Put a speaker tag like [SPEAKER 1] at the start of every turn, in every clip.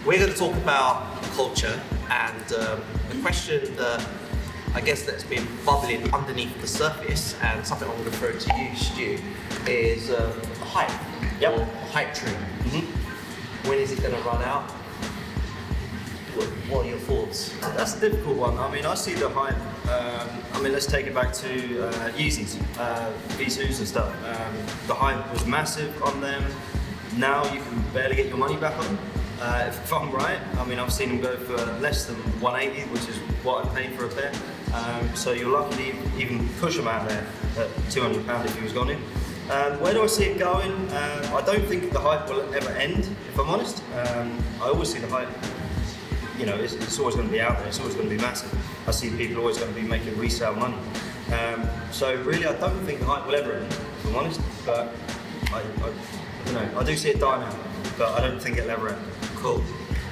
[SPEAKER 1] We're going to talk about culture, and the question that I guess that's been bubbling underneath the surface, and something I'm going to throw to you, Stu, is hype.
[SPEAKER 2] Yep.
[SPEAKER 1] Or hype train. When is it going to run out? What are your thoughts?
[SPEAKER 2] That's a difficult one. I mean, I see the hype. Let's take it back to Yeezys, V2s and stuff. The hype was massive on them. Now you can barely get your money back on them. If I'm right, I've seen them go for less than 180, which is what I paid for a pair. So you're lucky to even push them out there at £200 if he was gone in. Where do I see it going? I don't think the hype will ever end, if I'm honest. I always see the hype. It's always going to be out there. It's always going to be massive. I see people always going to be making resale money. So really, I don't think the hype will ever end, if I'm honest. But I don't know. I do see it dying out, but I don't think it'll ever end.
[SPEAKER 1] Cool.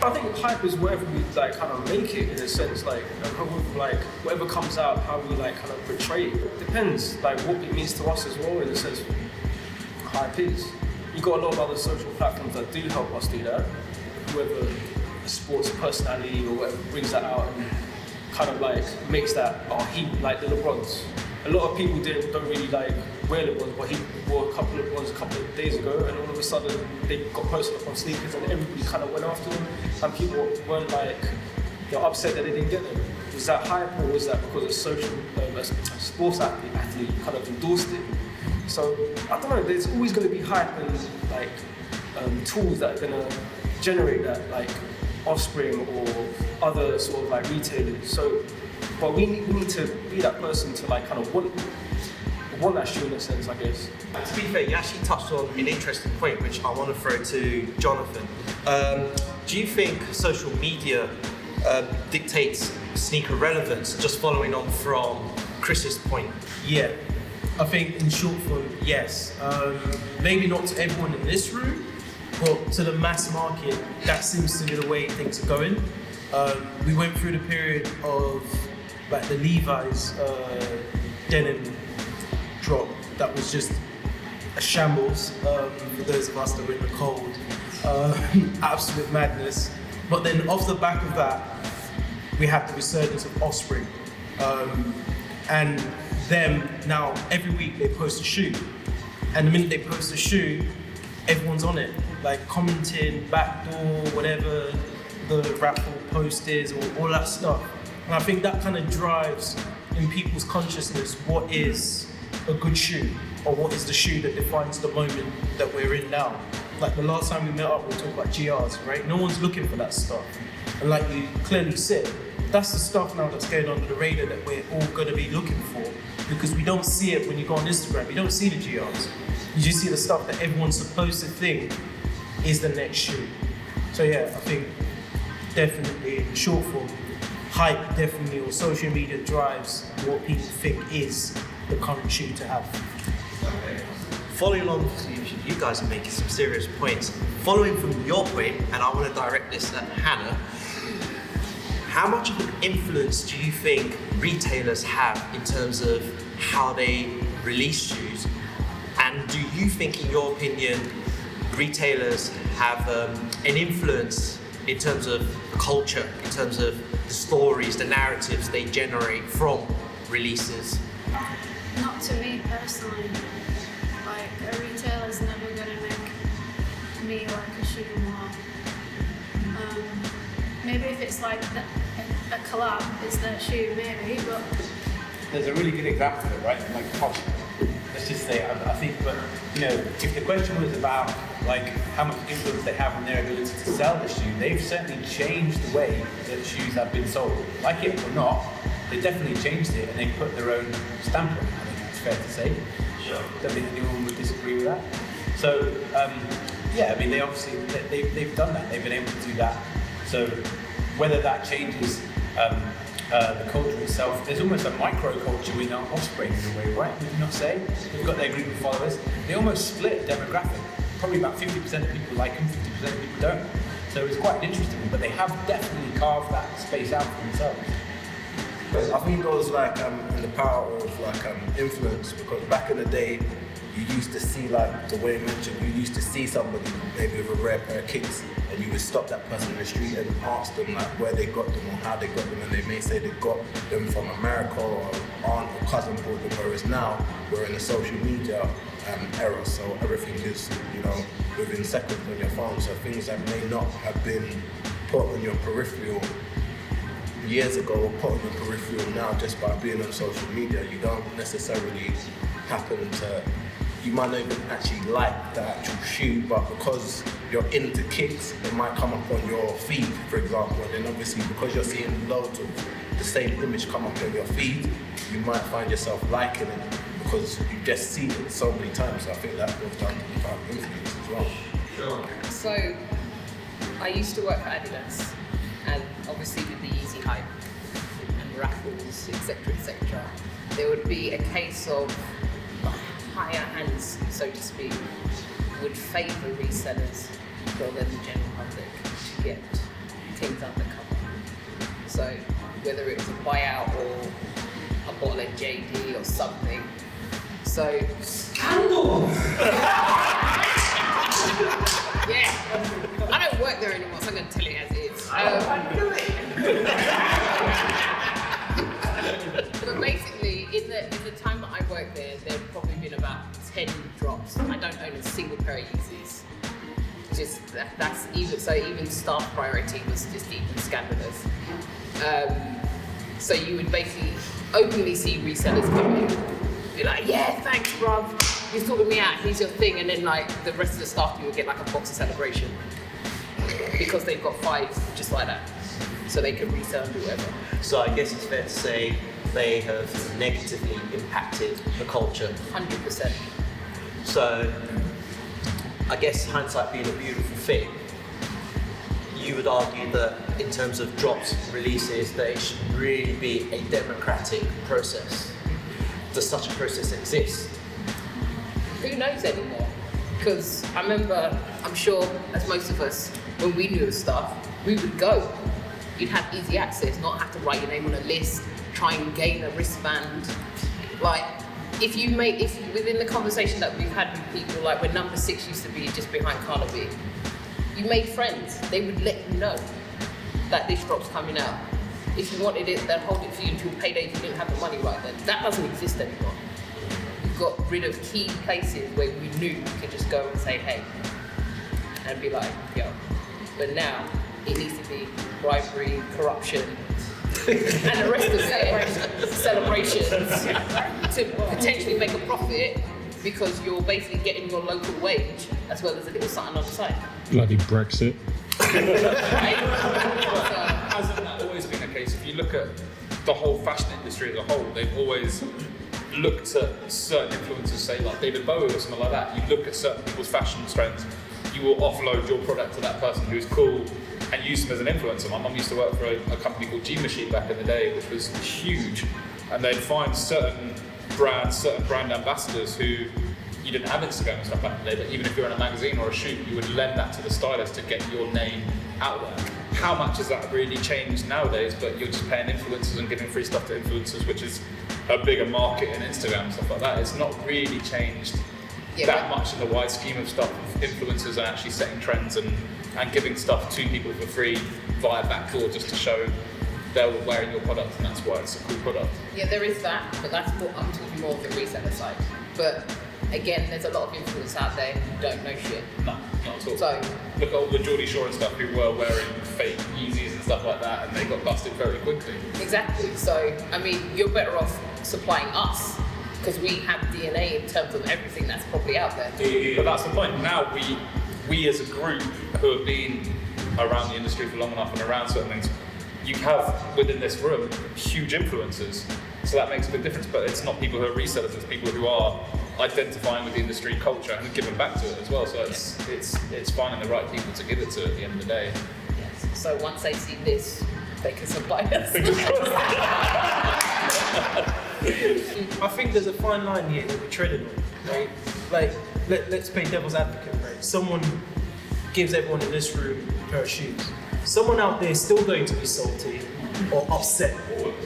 [SPEAKER 3] I think hype is wherever we kind of make it, in a sense, whatever comes out, how we kind of portray it. Depends what it means to us as well, in a sense. Hype is. You got a lot of other social platforms that do help us do that. Whoever a sports personality or whatever brings that out and kind of makes that the LeBrons. A lot of people don't really wear LeBrons, but he wore a couple of LeBrons a couple of days ago, and all of a sudden they got posted up on sneakers, and everybody kind of went after them, and people weren't they're upset that they didn't get them. Was that hype, or was that because a sports athlete kind of endorsed it? So I don't know. There's always going to be hype and tools that are going to generate that, Offspring or other sort of retailers. So, but we need to be that person to kind of want that shoe in a sense, I guess.
[SPEAKER 1] To be fair, you actually touched on an interesting point, which I want to throw to Jonathan. Do you think social media dictates sneaker relevance? Just following on from Chris's point.
[SPEAKER 4] Yeah, I think in short form, yes. Maybe not to everyone in this room, but to the mass market, that seems to be the way things are going. We went through the period of the Levi's denim drop that was just a shambles for those of us that were in the cold. Absolute madness. But then off the back of that, we had the resurgence of Offspring. And them now, every week they post a shoe. And the minute they post a shoe, everyone's on it. Commenting, backdoor, whatever the raffle post is, or all that stuff. And I think that kind of drives in people's consciousness what is a good shoe, or what is the shoe that defines the moment that we're in now. The last time we met up, we talked about GRs, right? No one's looking for that stuff. And like you clearly said, that's the stuff now that's going under the radar that we're all going to be looking for, because we don't see it when you go on Instagram. You don't see the GRs. You just see the stuff that everyone's supposed to think is the next shoe. So yeah, I think definitely in short form, hype definitely, or social media drives what people think is the current shoe to have.
[SPEAKER 1] Following along, you guys are making some serious points. Following from your point, and I want to direct this at Hannah, how much of an influence do you think retailers have in terms of how they release shoes? And do you think, in your opinion, retailers have an influence in terms of culture, in terms of the stories, the narratives they generate from releases?
[SPEAKER 5] Not to me personally. A retailer's never gonna make me a shoe more. Maybe if it's a collab, it's their shoe, maybe, but...
[SPEAKER 6] There's a really good example of it, right? Cost. Let's just say, I think, but if the question was about how much influence they have on their ability to sell the shoe, they've certainly changed the way that shoes have been sold. Like it or not, they definitely changed it, and they put their own stamp on it. I think that's fair to say. Sure. Don't think anyone would disagree with that. So, they obviously they've done that. They've been able to do that. So, whether that changes the culture itself, there's almost a micro culture in our Offspring in a way, right? Would you not say? They've got their group of followers. They almost split demographic. Probably about 50% of people like them, 50% of people don't. So it's quite an interesting one, but they have definitely carved that space out for themselves.
[SPEAKER 4] I think it goes in the power of influence, because back in the day,
[SPEAKER 6] you used to see, like the way you mentioned, you used to see somebody maybe with a rare pair of kicks, and you would stop that person in the street and ask them like where they got them or how they got them, and they may say they got them from America or aunt or cousin bought them. Whereas now we're in a social media era, so everything is, you know, within seconds on your phone. So things that may not have been put on your peripheral years ago or put on your peripheral now just by being on social media, you don't necessarily happen to, you might not even actually like the actual shoe, but because you're into kicks, it might come up on your feed, for example, and then obviously because you're seeing loads of the same image come up on your feed, you might find yourself liking it because you've just seen it so many times. So I think that goes down to the kind of influence as well.
[SPEAKER 1] Sure.
[SPEAKER 7] So, I used to work for Adidas, and obviously with the Yeezy hype and raffles, etc., there would be a case of the higher hands, so to speak, would favour resellers rather than the general public to get things undercover. So, whether it was a buyout or a bottle of JD or something. So, scandal! Yeah, I don't work there anymore, so I'm going to tell it as it is. But basically, in the time that I worked there, there'd probably been about 10 drops. I don't own a single pair of Yeezys. Just that's even so. Even staff priority was just even scandalous. So you would basically openly see resellers come in, be like, "Yeah, thanks, bruv. You're sorting me out. Here's your thing," and then like the rest of the staff, you would get like a box of Celebration because they've got 5 just like that, so they can resell and do whatever.
[SPEAKER 1] So I guess it's fair to say they have negatively impacted the culture.
[SPEAKER 7] 100%.
[SPEAKER 1] So I guess hindsight being a beautiful thing, you would argue that in terms of drops, releases, that it should really be a democratic process. Does such a process exist?
[SPEAKER 7] Who knows anymore? Because I remember, I'm sure, as most of us, when we knew of stuff, we would go. You'd have easy access, not have to write your name on a list, try and gain a wristband. Like, if within the conversation that we've had with people, like when number 6 used to be just behind Carnaby, you made friends. They would let you know that this drop's coming out. If you wanted it, they'd hold it for you until payday if you didn't have the money right then. That doesn't exist anymore. We've got rid of key places where we knew we could just go and say, hey, and be like, yo. But now, it needs to be bribery, corruption, and the rest of it, celebrations, to potentially make a profit because you're basically getting your local wage as well as a little something on the side.
[SPEAKER 8] Bloody Brexit.
[SPEAKER 7] Right?
[SPEAKER 9] Hasn't that always been the case? If you look at the whole fashion industry as a whole, they've always looked at certain influencers, say like David Bowie or something like that. You look at certain people's fashion trends, you will offload your product to that person who's cool and use them as an influencer. My mum used to work for a company called G Machine back in the day, which was huge, and they'd find certain brand ambassadors who you didn't have Instagram and stuff back in the day, but even if you're in a magazine or a shoot, you would lend that to the stylist to get your name out there. How much has that really changed nowadays? But you're just paying influencers and giving free stuff to influencers, which is a bigger market in Instagram and stuff like that. It's not really changed that much in the wide scheme of stuff. Influencers are actually setting trends and giving stuff to people for free via backdoor just to show they're wearing your product and that's why it's a cool product.
[SPEAKER 7] Yeah, there is that, but that's more, I'm talking more of the reseller side. But again, there's a lot of influencers out there who don't know shit.
[SPEAKER 9] No, not at all.
[SPEAKER 7] So
[SPEAKER 9] look at all the Geordie Shore and stuff who were wearing fake Yeezys and stuff like that, and they got busted very quickly.
[SPEAKER 7] exactly. So I mean, you're better off supplying us because we have DNA in terms of everything that's probably out there.
[SPEAKER 9] But that's the point. Now we as a group who have been around the industry for long enough and around certain things, you have within this room huge influencers. So that makes a big difference. But it's not people who are resellers; it's people who are identifying with the industry culture and giving back to it as well. So it's finding the right people to give it to at the end of the day.
[SPEAKER 7] Yes. So once they see this, they can supply us.
[SPEAKER 4] I think there's a fine line here that we're treading on, right? Like, let's play devil's advocate, right? Someone gives everyone in this room a pair of shoes. Someone out there is still going to be salty or upset,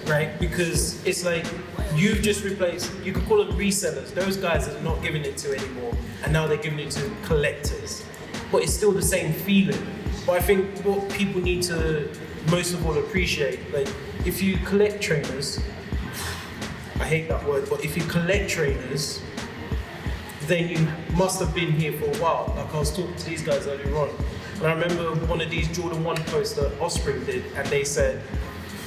[SPEAKER 4] right? Because it's like you've just replaced, you could call them resellers, those guys that are not giving it to anymore, and now they're giving it to collectors. But it's still the same feeling. But I think what people need to most of all appreciate, like if you collect trainers, I hate that word, but if you collect trainers, then you must have been here for a while. Like I was talking to these guys earlier on, and I remember one of these Jordan 1 posts that Offspring did, and they said,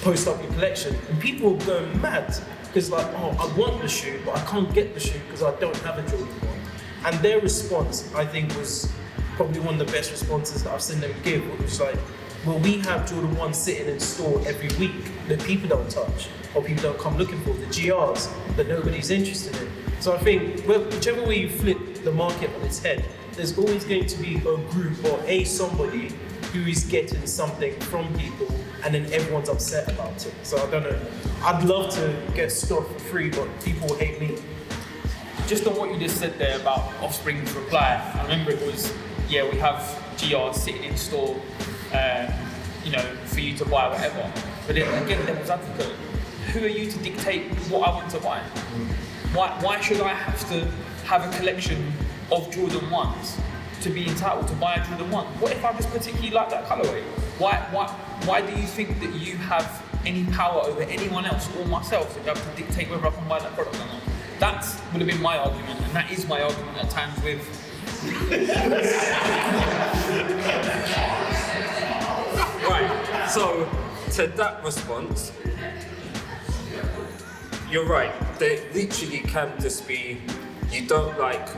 [SPEAKER 4] post up your collection, and people were going mad, because like, oh, I want the shoe, but I can't get the shoe because I don't have a Jordan 1. And their response, I think, was probably one of the best responses that I've seen them give. It was like, well, we have Jordan 1 sitting in store every week that people don't touch, or people don't come looking for, the GRs that nobody's interested in. So I think, well, whichever way you flip the market on its head, there's always going to be a group or somebody who is getting something from people, and then everyone's upset about it. So I don't know. I'd love to get stuff for free, but people hate me.
[SPEAKER 9] Just on what you just said there about Offspring's reply, I remember it was, yeah, we have GR sitting in store, for you to buy whatever. But then again, devil's advocate, who are you to dictate what I want to buy? Why should I have to have a collection of Jordan 1s to be entitled to buy a Jordan 1? What if I just particularly like that colorway? Why do you think that you have any power over anyone else or myself to be able to dictate whether I can buy that product or not? That would have been my argument, and that is my argument at times with.
[SPEAKER 8] Right, so to that response, you're right. There literally can just be, you don't like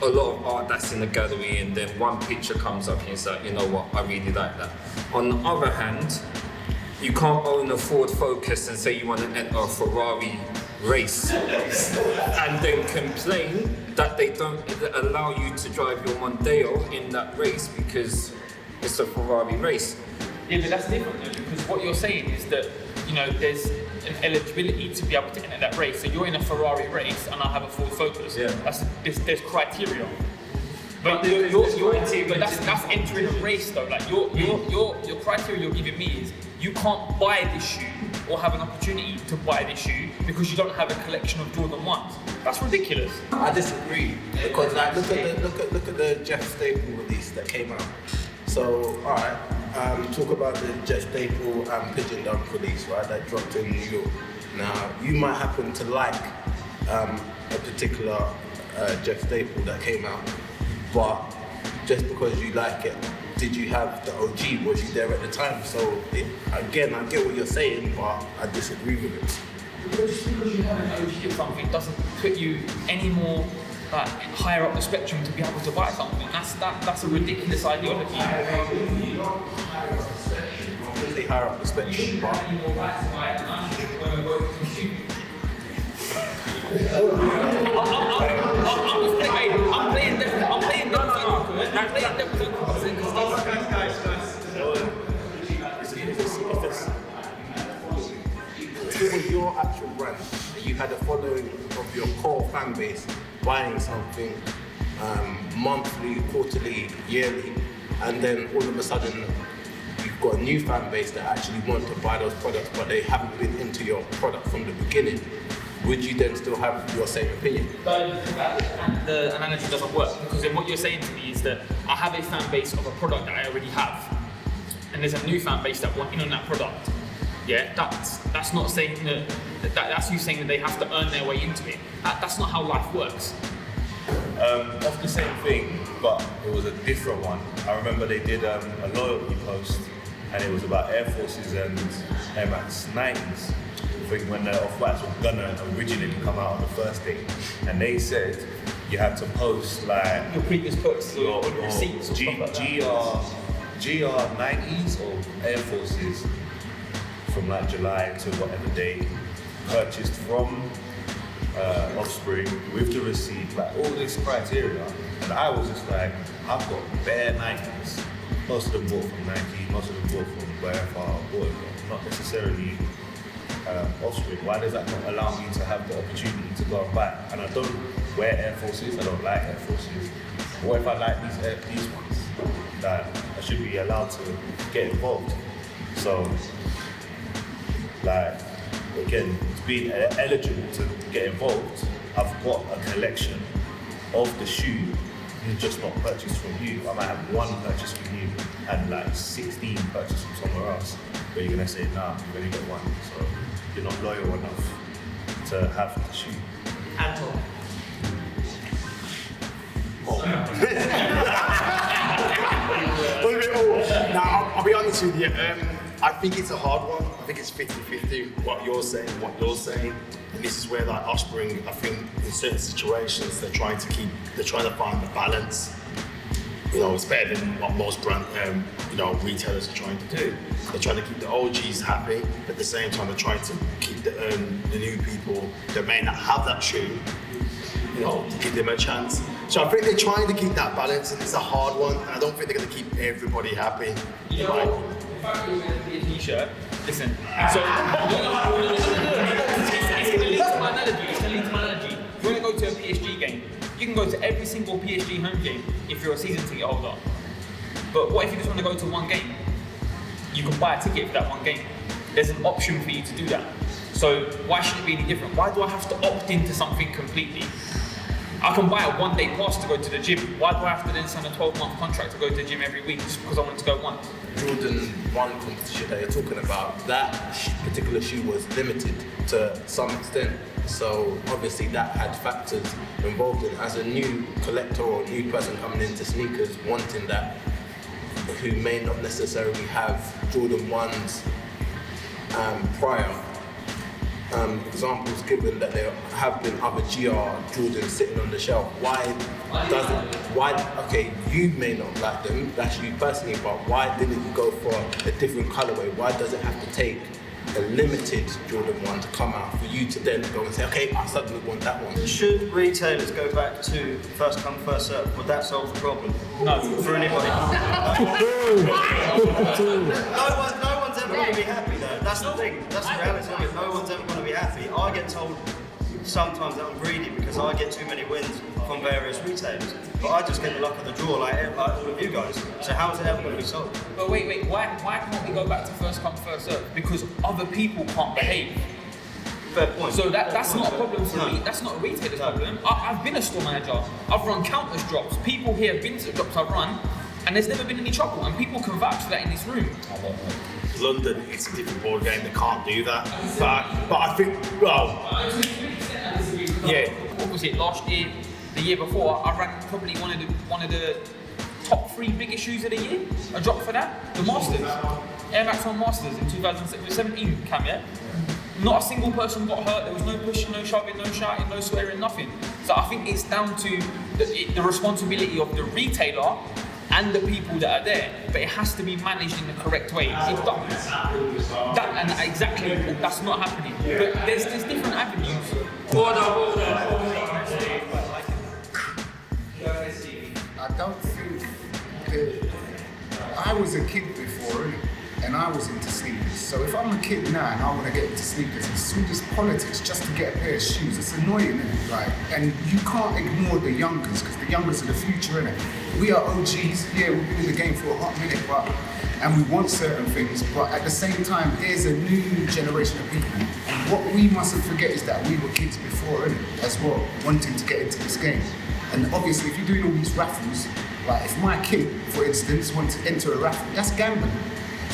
[SPEAKER 8] a lot of art that's in the gallery, and then one picture comes up and it's like, you know what, I really like that. On the other hand, you can't own a Ford Focus and say you want to enter a Ferrari race and then complain that they don't allow you to drive your Mondeo in that race because it's a Ferrari race.
[SPEAKER 9] Yeah, but that's different though, because what you're saying is that, there's an eligibility to be able to enter that race. So you're in a Ferrari race and I have a Ford Focus.
[SPEAKER 8] Yeah.
[SPEAKER 9] There's criteria. But that's entering a race though. Like your criteria you're giving me is you can't buy this shoe or have an opportunity to buy this shoe because you don't have a collection of Jordan 1s. That's ridiculous.
[SPEAKER 10] I disagree, because like look at the Jeff Staple release that came out. So alright, talk about the Jeff Staple Pigeon Dunk release, right? That dropped in New York. Now you might happen to like a particular Jeff Staple that came out, but just because you like it, did you have the OG? Was you there at the time? So again, I get what you're saying, but I disagree with it.
[SPEAKER 9] Just because you have an OG of something doesn't put you any more higher up the spectrum to be able to buy something. That's a ridiculous ideology.
[SPEAKER 10] Really higher up the spectrum, but
[SPEAKER 9] I'm playing devil's
[SPEAKER 10] if it was your actual brand, you had a following of your core fan base buying something monthly, quarterly, yearly, and then all of a sudden you've got a new fan base that actually want to buy those products, but they haven't been into your product from the beginning, would you then still have your same opinion?
[SPEAKER 9] The analogy doesn't work, because then what you're saying to me is that I have a fan base of a product that I already have, and there's a new fan base that want in on that product. Yeah, that's not saying that's you saying that they have to earn their way into it. That's not how life works.
[SPEAKER 11] Off the same thing, but it was a different one. I remember they did a loyalty post, and it was about Air Forces and Air Max 90s. I think when the Off-Whites were gonna originally come out on the first day, and they said you had to post like
[SPEAKER 9] your previous posts,
[SPEAKER 11] your
[SPEAKER 9] receipts,
[SPEAKER 11] GR 90s or Air Forces from like July to whatever day, purchased from Offspring with the receipt, like all this criteria, and I was just like, I've got bare Nikes. Most of them bought from Nike, most of them bought from wherever I bought them, not necessarily Offspring. Why does that not allow me to have the opportunity to go and buy? And I don't wear Air Forces, I don't like Air Forces. What if I like these ones? That I should be allowed to get involved. So Like, again, being eligible to get involved, I've got a collection of the shoe, just not purchased from you. I might have one purchase from you and like 16 purchased from somewhere else. But you're gonna say, nah, you've only got one. So you're not loyal enough to have the shoe.
[SPEAKER 1] Anton.
[SPEAKER 12] Now, I'll be honest with you. I think it's a hard one. I think it's 50-50, what you're saying, what you're saying. And this is where like Offspring, I think in certain situations, they're trying to find the balance. You know, it's better than what most retailers are trying to do. They're trying to keep the OGs happy, but at the same time, they're trying to keep the new people that may not have that shoe, to give them a chance. So I think they're trying to keep that balance, and it's a hard one. And I don't think they're going to keep everybody happy.
[SPEAKER 9] You know, the fact that you're wearing a t-shirt, listen, so it's going to lead to my analogy. If you want to go to a PSG game, you can go to every single PSG home game if you're a season ticket holder. But what if you just want to go to one game? You can buy a ticket for that one game. There's an option for you to do that. So why should it be any different? Why do I have to opt into something completely? I can buy a one-day pass to go to the gym. Why do I have to then sign a 12-month contract to go to the gym every week just because I want to go once?
[SPEAKER 12] Jordan 1 competition that you're talking about, that particular shoe was limited to some extent. So obviously that had factors involved in it. As a new collector or new person coming into sneakers wanting that, who may not necessarily have Jordan 1s prior. Examples given that there have been other GR Jordans sitting on the shelf. Okay, you may not like them, that's you personally, but why didn't you go for a different colorway? Why does it have to take a limited Jordan 1 to come out for you to then go and say, okay, I suddenly want that one?
[SPEAKER 2] Should retailers go back to first come, first serve? Would that solve the problem?
[SPEAKER 9] No.
[SPEAKER 2] For anybody? No one's ever going to be happy though. That's the thing. That's the reality of it. No one's ever going to be happy. I get told sometimes that I'm greedy because I get too many wins from various retailers. But I just get the luck of the draw like all of you guys. So how is it ever going to be solved?
[SPEAKER 9] But wait, why can't we go back to first come, first serve? Because other people can't behave.
[SPEAKER 2] Fair point.
[SPEAKER 9] So that's not a problem for me. That's not a retailer's problem. I've been a store manager. I've run countless drops. People here have been to the drops I've run, and there's never been any trouble. And people can vouch for that in this room.
[SPEAKER 12] London, it's a different ball game. They can't do that. But I think,
[SPEAKER 9] yeah. What was it? Last year, the year before, I ran probably one of the top 3 biggest shoes of the year. I dropped for that. The Masters, Air Max 1 Masters in 2017. Cam, yeah. Not a single person got hurt. There was no pushing, no shoving, no shouting, no swearing, nothing. So I think it's down to the responsibility of the retailer and the people that are there, but it has to be managed in the correct way. That's not happening. But there's different avenues.
[SPEAKER 13] I don't think I was a kid before, innit? And I was into sneakers. So if I'm a kid now and I want to get into sneakers, it's all this politics just to get a pair of shoes. It's annoying, innit? Like, and you can't ignore the youngers, because the youngers are the future, innit? We are OGs, yeah, we've been in the game for a hot minute, and we want certain things, but at the same time, there's a new generation of people. And what we mustn't forget is that we were kids before, innit? As well, wanting to get into this game. And obviously, if you're doing all these raffles, like if my kid, for instance, wants to enter a raffle, that's gambling. Do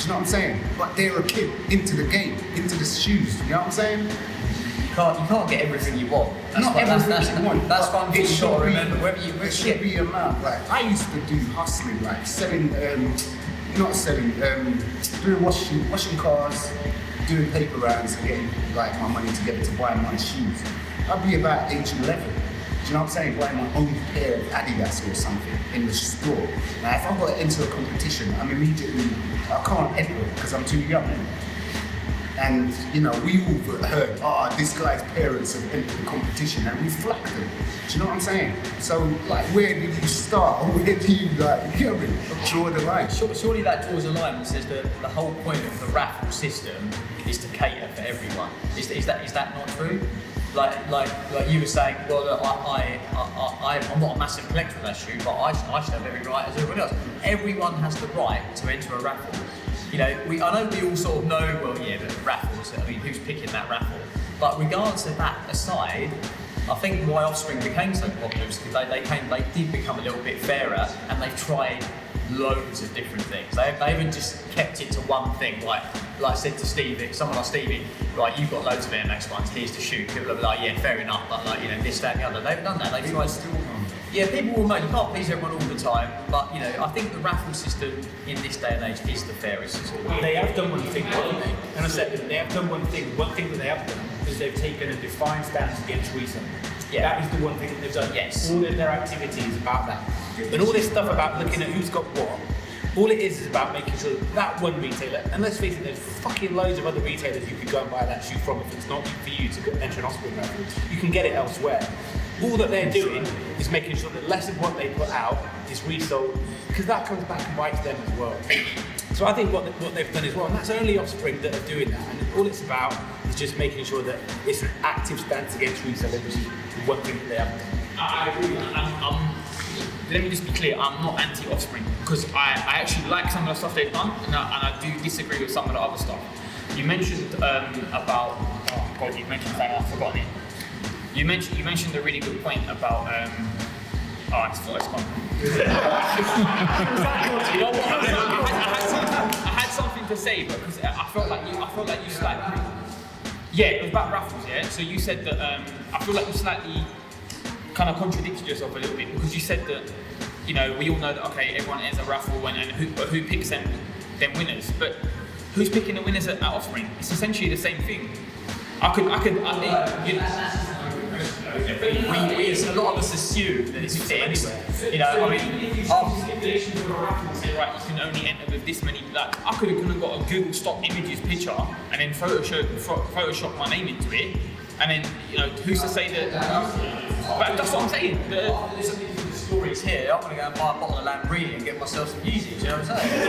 [SPEAKER 13] you know what I'm saying? But they're a kid into the game, into the shoes. You know what I'm saying?
[SPEAKER 14] You can't get everything you want.
[SPEAKER 13] Not everything you want.
[SPEAKER 14] That's one thing you got to remember.
[SPEAKER 13] It should be a amount. Like I used to do hustling, like selling, doing washing cars, doing paper rounds, and getting like my money together to buy my shoes. I'd be about age 11. Do you know what I'm saying? Buying my own pair of Adidas or something in the store. Now, if I got into a competition, I can't enter it because I'm too young. And, we all heard, this guy's parents have entered the competition, and we flagged them. Do you know what I'm saying? So, like, where did you start? Or where do you, draw the line?
[SPEAKER 14] Surely that draws a line that says that the whole point of the raffle system is to cater for everyone. Is that not true? Like you were saying, well, I'm not a massive collector of that shoe, but I should have every right as everyone else. Everyone has the right to enter a raffle. I know we all sort of know, well, yeah, that raffle raffles. I mean, who's picking that raffle? But regardless of that aside, I think why Offspring became so popular is because they did become a little bit fairer, and they've tried loads of different things. They haven't just kept it to one thing. Like I said to Stevie, someone like Stevie, right, you've got loads of Air Max ones, here's the shoe. People will be like, yeah, fair enough, but like, you know, this, that, and the other. They haven't done that. They've tried still. Yeah, people will make, you can't please everyone all the time, but you know, I think the raffle system in this day and age is the fairest system.
[SPEAKER 6] They have done one thing, haven't they? And I said that they have done one thing. One thing that they have done is they've taken a defined stance against resale.
[SPEAKER 14] Yeah.
[SPEAKER 6] That is the one thing that they've done.
[SPEAKER 14] Yes.
[SPEAKER 6] All of their activities about that. And all this stuff about looking at who's got what, all it is about making sure that one retailer, and let's face it, there's fucking loads of other retailers you could go and buy that shoe from if it's not for you to enter an Offspring raffle. You can get it elsewhere. All that they're doing is making sure that less of what they put out is resold, because that comes back and bites them as well. So I think what they've done as well, and that's only Offspring that are doing that, and all it's about is just making sure that it's an active stance against reselling, which is one thing that they have done.
[SPEAKER 9] I agree. Let me just be clear, I'm not anti-Offspring, because I actually like some of the stuff they've done, and I do disagree with some of the other stuff. You mentioned about, oh god, you mentioned something, I've forgotten it. You mentioned a really good point about, it's gone. You know what? I had something to say, but because I felt like you slightly. Yeah, it was about raffles. Yeah. So you said that I feel like you slightly kind of contradicted yourself a little bit, because you said that, you know, we all know that everyone enters a raffle and who picks them winners, but who's picking the winners at Offspring? It's essentially the same thing.
[SPEAKER 14] A lot of us assume that it's fixed. You know, I mean,
[SPEAKER 9] stipulations of a raffle say, right, you can only enter with this many. Like, I could have got a Google stock images picture and then Photoshop my name into it, and then, you know, who's to say that? But that's what I'm saying.
[SPEAKER 14] The stories here. I'm going to go and buy a bottle of Lambrini and get myself some Yeezys. You know what I'm saying?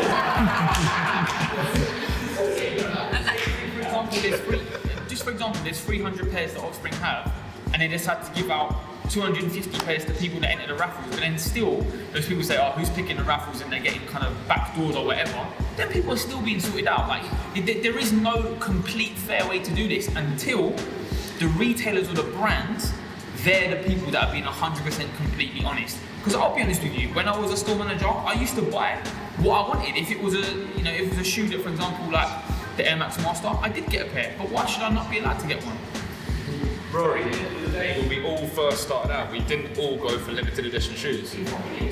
[SPEAKER 9] For example, there's 300 pairs that Offspring have, and they just had to give out 250 pairs to people that enter the raffles, but then still, those people say, oh, who's picking the raffles, and they're getting kind of backdoored or whatever, then people are still being sorted out. Like, there is no complete fair way to do this until the retailers or the brands, they're the people that are being 100% completely honest. Because I'll be honest with you, when I was a store manager, I used to buy what I wanted. If it was a shoe that, for example, like the Air Max Master, I did get a pair, but why should I not be allowed to get one? Rory, when we all first started out, we didn't all go for limited edition shoes.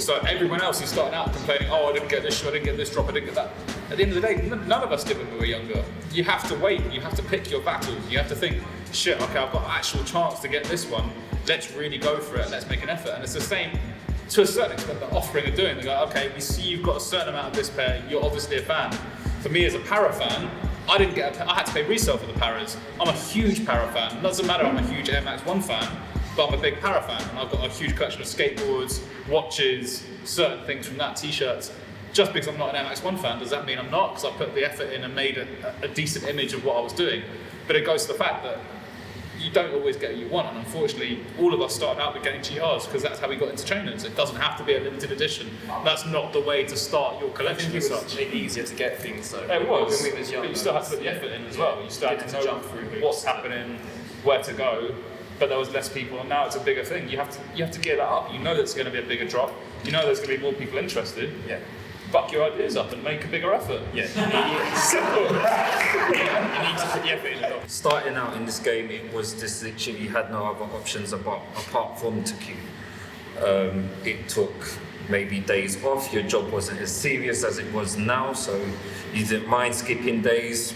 [SPEAKER 9] So everyone else who started out complaining, oh, I didn't get this shoe, I didn't get this drop, I didn't get that. At the end of the day, none of us did when we were younger. You have to wait, you have to pick your battles, you have to think, shit, okay, I've got an actual chance to get this one, let's really go for it, let's make an effort. And it's the same, to a certain extent, that Offspring are doing. They go, okay, we see you've got a certain amount of this pair, you're obviously a fan. For me as a para fan, I had to pay resale for the paras. I'm a huge para fan. It doesn't matter, I'm a huge Air Max 1 fan, but I'm a big para fan, and I've got a huge collection of skateboards, watches, certain things from that, t-shirts. Just because I'm not an Air Max 1 fan, does that mean I'm not? Because I put the effort in and made a decent image of what I was doing. But it goes to the fact that you don't always get what you want, and unfortunately, all of us started out with getting GRs because that's how we got into trainers. It doesn't have to be a limited edition. That's not the way to start your collection as such.
[SPEAKER 2] It was easier to get things, though.
[SPEAKER 9] It was,
[SPEAKER 2] when we was younger.
[SPEAKER 9] but you still had to put the effort in as well. You still had to know what's happening, where to go, but there was less people, and now it's a bigger thing. You have to gear that up. You know there's going to be a bigger drop. You know there's going to be more people interested.
[SPEAKER 2] Yeah.
[SPEAKER 9] Buck your ideas up and make a bigger effort.
[SPEAKER 2] Yeah.
[SPEAKER 9] Simple.
[SPEAKER 2] You need to put the effort in.
[SPEAKER 8] Starting out in this game, it was just literally you had no other options apart from to queue. It took maybe days off. Your job wasn't as serious as it was now, so you didn't mind skipping days.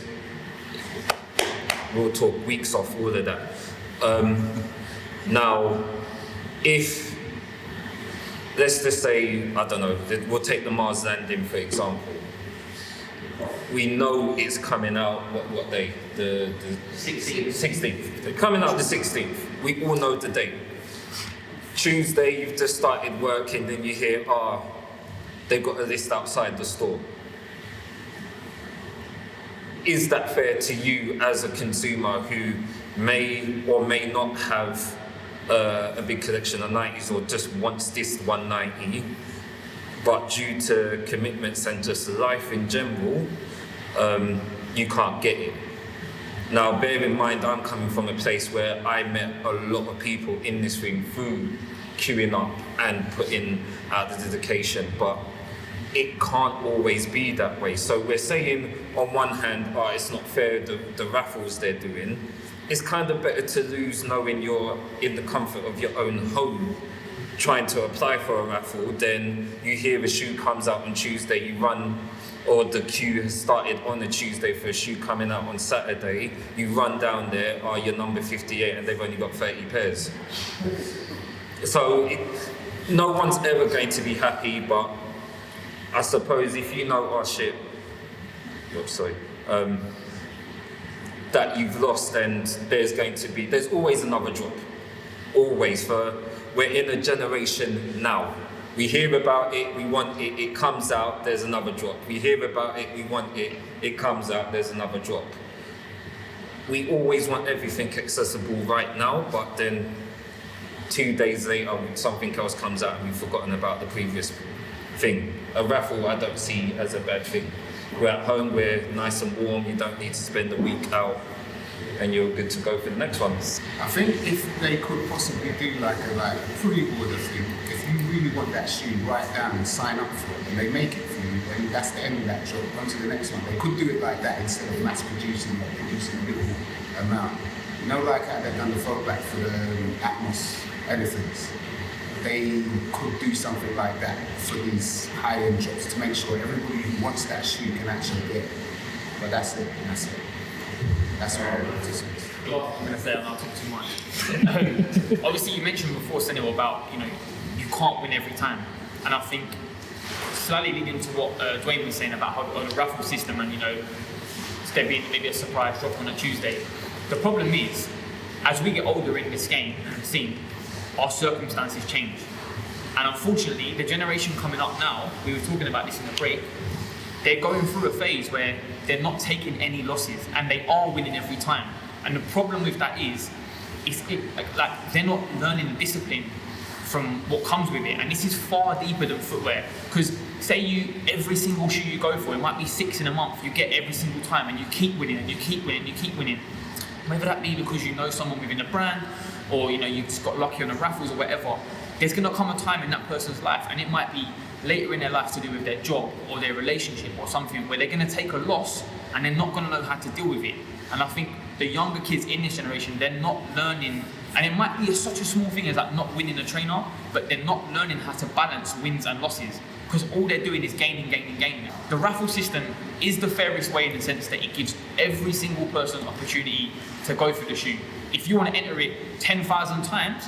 [SPEAKER 8] We'll talk weeks off, all of that. Now, if let's just say, I don't know, we'll take the Mars landing for example. We know it's coming out, what day? The 16th. They're coming out the 16th. We all know the date. Tuesday, you've just started working, then you hear, they've got a list outside the store. Is that fair to you as a consumer who may or may not have a big collection of 90s or just wants this 190, but due to commitments and just life in general, you can't get it? Now, bear in mind, I'm coming from a place where I met a lot of people in this thing through queuing up and putting out the dedication, but it can't always be that way. So we're saying, on one hand, it's not fair, the raffles they're doing. It's kind of better to lose knowing you're in the comfort of your own home trying to apply for a raffle, then you hear a shoe comes out on Tuesday, you run, or the queue has started on a Tuesday for a shoe coming out on Saturday, you run down there, you're number 58 and they've only got 30 pairs. So no one's ever going to be happy, but I suppose if you know, that you've lost and there's always another drop. Always. We're in a generation now. We hear about it, we want it, it comes out, there's another drop. We hear about it, we want it, it comes out, there's another drop. We always want everything accessible right now, but then 2 days later, something else comes out and we've forgotten about the previous thing. A raffle I don't see as a bad thing. We're at home, we're nice and warm, you don't need to spend a week out, and you're good to go for the next one.
[SPEAKER 13] I think if they could possibly do like a pre-order thing, if you really want that shoe, write down and sign up for it, and they make it for you, and that's the end of that job, on to the next one. They could do it like that instead of mass producing, like producing a little amount. You know, like how they've done the throwback for the Atmos elephants. They could do something like that for these high-end drops to make sure everybody who wants that shoe can actually get it. But that's it. That's what I want to say.
[SPEAKER 15] I'm going to say I'll not talk too much. Obviously, you mentioned before, Senil, about you can't win every time, and I think slightly leading to what Dwayne was saying about how on a raffle system, and there being maybe a surprise drop on a Tuesday. The problem is, as we get older in this game and scene, our circumstances change, and unfortunately, the generation coming up now, we were talking about this in the break, they're going through a phase where they're not taking any losses and they are winning every time. And the problem with that is they're not learning the discipline from what comes with it. And this is far deeper than footwear. Because say every single shoe you go for, it might be 6 in a month, you get every single time and you keep winning and you keep winning and you keep winning. Whether that be because you know someone within a brand or you just got lucky on the raffles or whatever, there's gonna come a time in that person's life, and it might be later in their life to do with their job or their relationship or something, where they're going to take a loss and they're not going to know how to deal with it. And I think the younger kids in this generation, they're not learning, and it might be such a small thing as like not winning a trainer, but they're not learning how to balance wins and losses, because all they're doing is gaining. The raffle system is the fairest way in the sense that it gives every single person an opportunity to go for the shoe. If you want to enter it 10,000 times,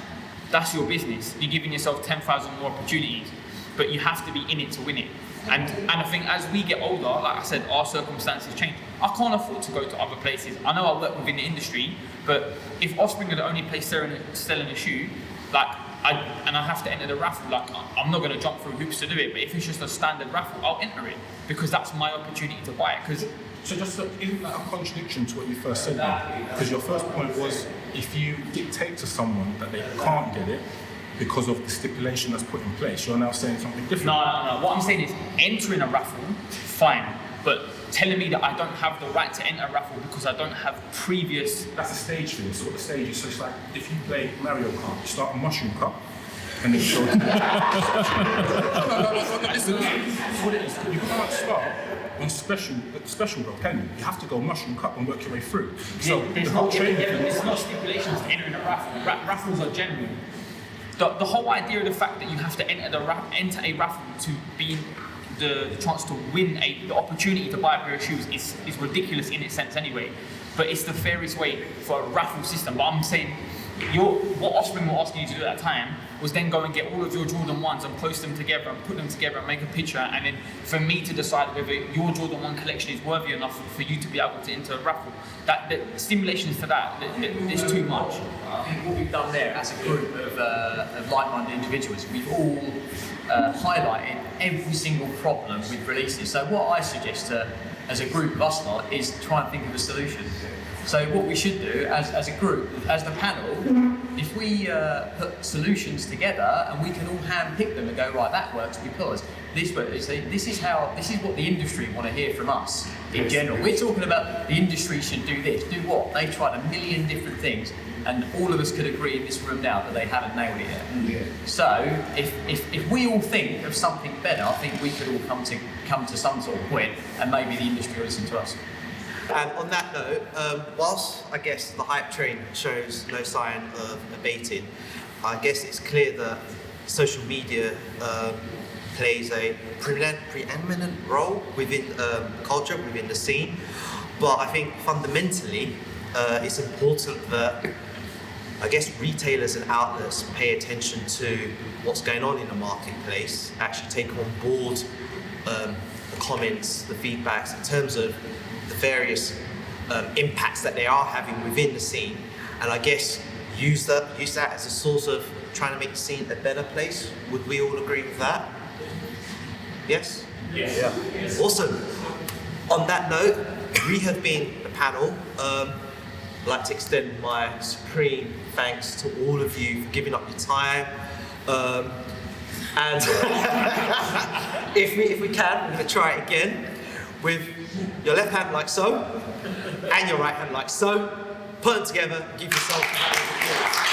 [SPEAKER 15] that's your business. You're giving yourself 10,000 more opportunities. But you have to be in it to win it. And I think as we get older, like I said, our circumstances change. I can't afford to go to other places. I know I work within the industry, but if Offspring are the only place selling a shoe, and I have to enter the raffle, I'm not going to jump through hoops to do it, but if it's just a standard raffle, I'll enter it, because that's my opportunity to buy it.
[SPEAKER 16] Isn't that a contradiction to what you first said then? Because your first point was, if you dictate to someone that they can't get it, because of the stipulation that's put in place, you're now saying something different.
[SPEAKER 15] No. What I'm saying is, entering a raffle, fine, but telling me that I don't have the right to enter a raffle because I don't have previous...
[SPEAKER 16] That's a stage thing. So what the stage is, so it's like if you play Mario Kart, you start a mushroom cup, and then you go... No, listen, what it is, you can't start on special road, can you? You have to go mushroom cup and work your way through. So
[SPEAKER 15] there's no stipulations to entering a raffle. Raffles are general. The whole idea of the fact that you have to enter a raffle to be the chance to win the opportunity to buy a pair of shoes is ridiculous in its sense anyway. But it's the fairest way for a raffle system. But I'm saying, what Offspring were asking you to do at that time was then go and get all of your Jordan 1s and post them together and put them together and make a picture, and then for me to decide whether your Jordan 1 collection is worthy enough for you to be able to enter a raffle. The stimulations for that, there's too much.
[SPEAKER 14] I think what we've done there as a group of like-minded individuals, we've all highlighted every single problem with releases. So what I suggest as a group of us lot is try and think of a solution. So what we should do as a group, as the panel, if we put solutions together and we can all handpick them and go, right, that works because this is what the industry want to hear from us in general. We're talking about the industry should do this, do what? They've tried a million different things, and all of us could agree in this room now that they haven't nailed it yet. So if we all think of something better, I think we could all come to some sort of point, and maybe the industry will listen to us.
[SPEAKER 1] And on that note, whilst I guess the hype train shows no sign of abating, I guess it's clear that social media plays a preeminent role within culture, within the scene. But I think fundamentally, it's important that I guess retailers and outlets pay attention to what's going on in the marketplace, actually take on board the comments, the feedbacks in terms of the various impacts that they are having within the scene, and I guess use that as a source of trying to make the scene a better place. Would we all agree with that? Yes?
[SPEAKER 6] Yes.
[SPEAKER 1] Yeah. Awesome. On that note, we have been the panel. I'd like to extend my supreme thanks to all of you for giving up your time. And if we can, we're going to try it again with your left hand like so, and your right hand like so. Put them together, give yourself a round of applause.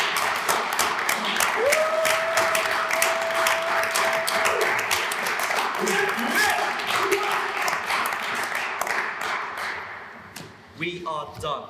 [SPEAKER 1] We are done.